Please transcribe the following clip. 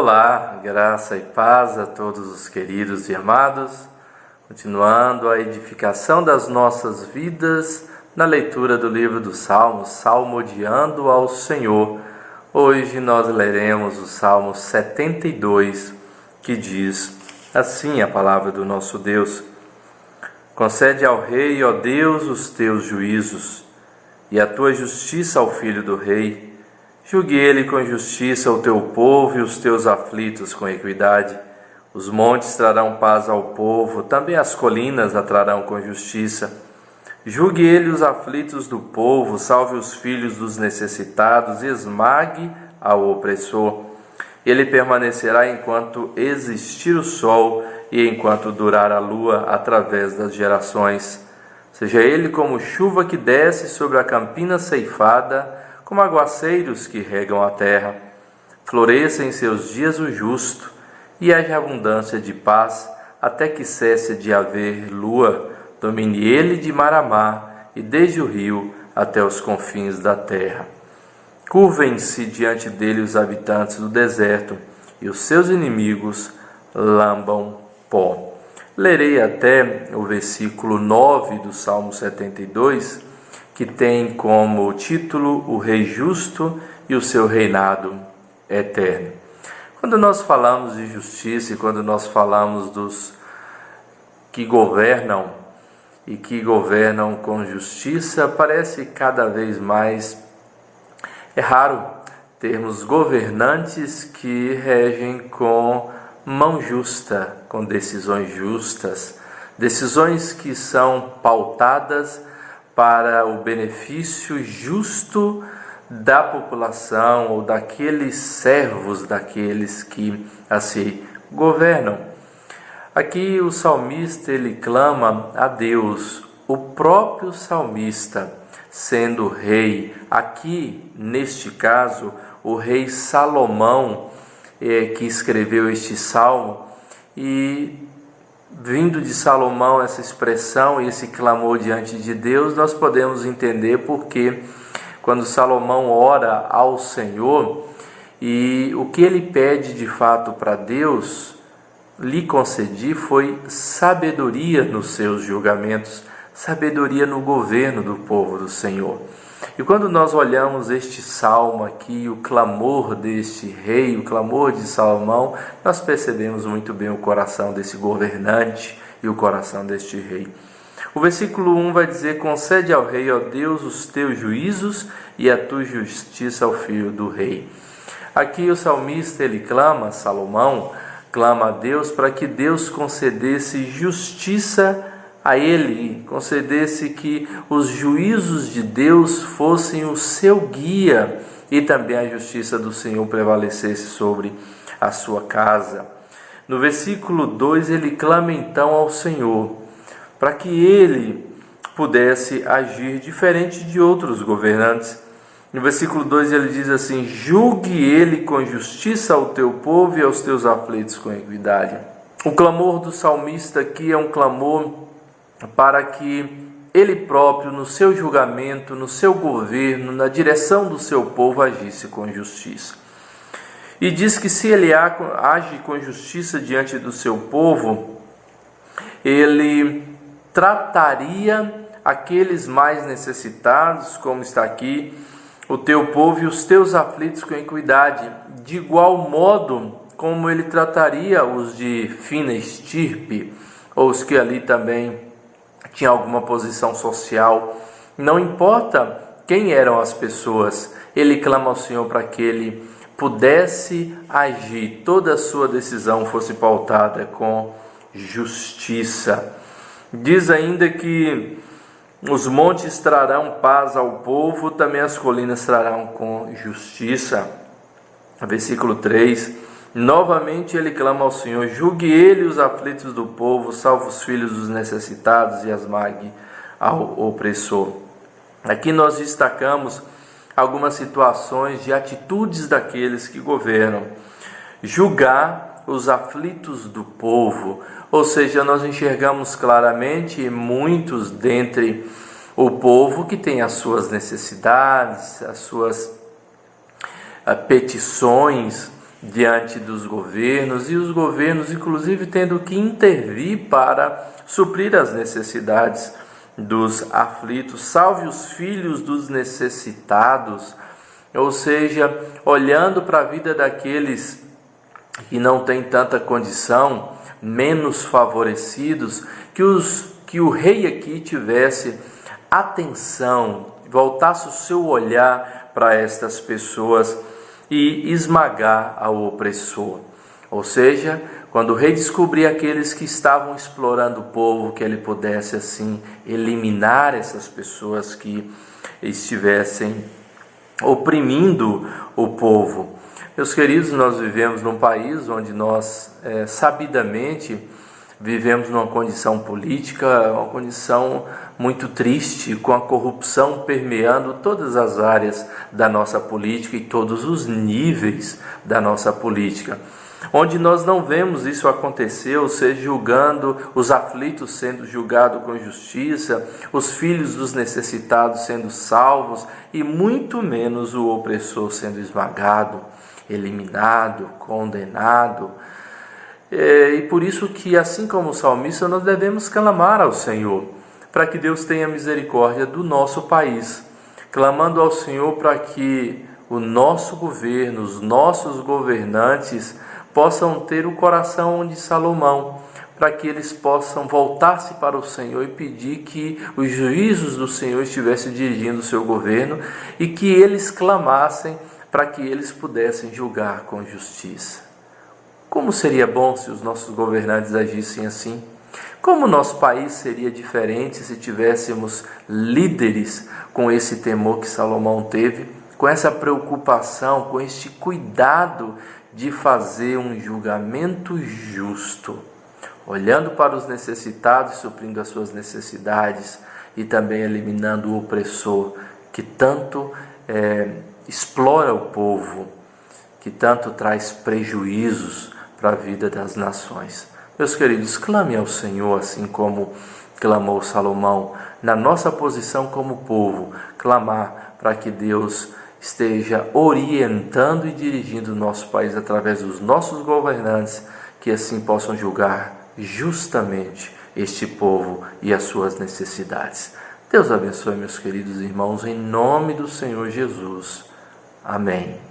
Olá, graça e paz a todos os queridos e amados, continuando a edificação das nossas vidas na leitura do livro dos Salmos, salmodiando ao Senhor. Hoje nós leremos o Salmo 72, que diz assim a palavra do nosso Deus: Concede ao rei, ó Deus, os teus juízos, e a tua justiça ao filho do rei. Julgue ele com justiça o teu povo e os teus aflitos com equidade. Os montes trarão paz ao povo, também as colinas a trarão com justiça. Julgue ele os aflitos do povo, salve os filhos dos necessitados e esmague ao opressor. Ele permanecerá enquanto existir o sol e enquanto durar a lua através das gerações. Seja ele como chuva que desce sobre a campina ceifada, como aguaceiros que regam a terra. Floresça em seus dias o justo, e haja abundância de paz, até que cesse de haver lua. Domine ele de mar a mar, e desde o rio até os confins da terra. Curvem-se diante dele os habitantes do deserto, e os seus inimigos lambam pó. Lerei até o versículo 9 do Salmo 72, que tem como título o Rei Justo e o seu reinado eterno. Quando nós falamos de justiça e quando nós falamos dos que governam e que governam com justiça, parece cada vez mais raro termos governantes que regem com mão justa, com decisões justas, decisões que são pautadas para o benefício justo da população ou daqueles servos, daqueles que assim governam. Aqui o salmista ele clama a Deus, o próprio salmista sendo rei. Aqui, neste caso, o rei Salomão que escreveu este salmo, e vindo de Salomão essa expressão e esse clamor diante de Deus, nós podemos entender porque quando Salomão ora ao Senhor e o que ele pede de fato para Deus, lhe concedi foi sabedoria nos seus julgamentos, sabedoria no governo do povo do Senhor. E quando nós olhamos este salmo aqui, o clamor deste rei, o clamor de Salomão, nós percebemos muito bem o coração desse governante e o coração deste rei. O versículo 1 vai dizer: Concede ao rei, ó Deus, os teus juízos e a tua justiça ao filho do rei. Aqui o salmista, ele clama, Salomão, clama a Deus para que Deus concedesse justiça a ele, concedesse que os juízos de Deus fossem o seu guia e também a justiça do Senhor prevalecesse sobre a sua casa. No versículo 2 ele clama então ao Senhor para que ele pudesse agir diferente de outros governantes. No versículo 2 ele diz assim: Julgue ele com justiça ao teu povo e aos teus aflitos com equidade. O clamor do salmista aqui é um clamor para que ele próprio, no seu julgamento, no seu governo, na direção do seu povo, agisse com justiça. E diz que se ele age com justiça diante do seu povo, ele trataria aqueles mais necessitados, como está aqui, o teu povo e os teus aflitos com equidade, de igual modo como ele trataria os de fina estirpe, ou os que ali também tinha alguma posição social. Não importa quem eram as pessoas, ele clama ao Senhor para que ele pudesse agir, toda a sua decisão fosse pautada com justiça. Diz ainda que os montes trarão paz ao povo, também as colinas trarão com justiça. Versículo 3, novamente ele clama ao Senhor: Julgue ele os aflitos do povo, salve os filhos dos necessitados e esmague ao opressor. Aqui nós destacamos algumas situações de atitudes daqueles que governam. Julgar os aflitos do povo, ou seja, nós enxergamos claramente muitos dentre o povo que tem as suas necessidades, as suas petições, diante dos governos, e os governos inclusive tendo que intervir para suprir as necessidades dos aflitos. Salve os filhos dos necessitados, ou seja, olhando para a vida daqueles que não têm tanta condição, menos favorecidos, que o rei aqui tivesse atenção, voltasse o seu olhar para estas pessoas e esmagar ao opressor. Ou seja, quando o rei descobrir aqueles que estavam explorando o povo, que ele pudesse assim eliminar essas pessoas que estivessem oprimindo o povo. Meus queridos, nós vivemos num país onde nós sabidamente vivemos numa condição política, uma condição muito triste, com a corrupção permeando todas as áreas da nossa política e todos os níveis da nossa política. Onde nós não vemos isso acontecer, ou seja, julgando os aflitos sendo julgados com justiça, os filhos dos necessitados sendo salvos e muito menos o opressor sendo esmagado, eliminado, condenado. E por isso que, assim como o salmista, nós devemos clamar ao Senhor, para que Deus tenha misericórdia do nosso país, clamando ao Senhor para que o nosso governo, os nossos governantes possam ter o coração de Salomão, para que eles possam voltar-se para o Senhor e pedir que os juízos do Senhor estivessem dirigindo o seu governo e que eles clamassem para que eles pudessem julgar com justiça. Como seria bom se os nossos governantes agissem assim? Como o nosso país seria diferente se tivéssemos líderes com esse temor que Salomão teve, com essa preocupação, com este cuidado de fazer um julgamento justo, olhando para os necessitados, suprindo as suas necessidades e também eliminando o opressor que tanto explora o povo, que tanto traz prejuízos para a vida das nações. Meus queridos, clame ao Senhor, assim como clamou Salomão, na nossa posição como povo, clamar para que Deus esteja orientando e dirigindo o nosso país através dos nossos governantes, que assim possam julgar justamente este povo e as suas necessidades. Deus abençoe, meus queridos irmãos, em nome do Senhor Jesus. Amém.